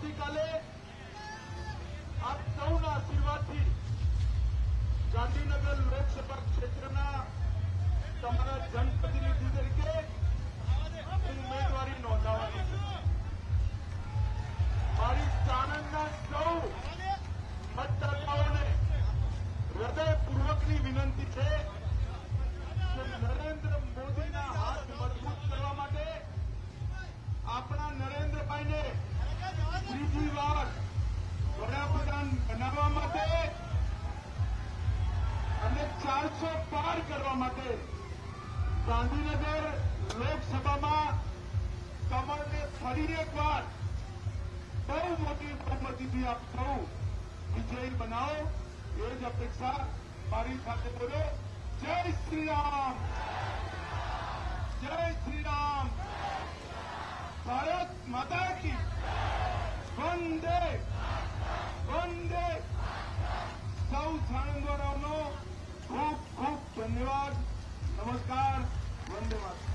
આવતીકાલે આપ સૌના આશીર્વાદથી ગાંધીનગર લોકસભા ક્ષેત્રના તમારા જનપ્રતિનિધિ તરીકે ઉમેદવારી નોંધાવવાની છે. મારી સાણંદના સૌ મતદાતાઓને હૃદયપૂર્વકની વિનંતી છે કે નરેન્દ્ર મોદીના હાથ મજબૂત કરવા માટે આપણા નરેન્દ્રભાઈને ત્રીજી વાર વડાપ્રધાન બનાવવા માટે અને 400 પાર કરવા માટે ગાંધીનગર લોકસભામાં કમળને ફરી એકવાર બહુ મોટી બહુમતીથી આપ સૌ વિજયી બનાવો એ જ અપેક્ષા. મારી સાથે બોલો, જય શ્રી રામ, જય શ્રી રામ, ભારત માતા કી વંદે વંદે. સૌ સાણંદવાળાઓનો ખૂબ ખૂબ ધન્યવાદ. નમસ્કાર. વંદે માતરમ.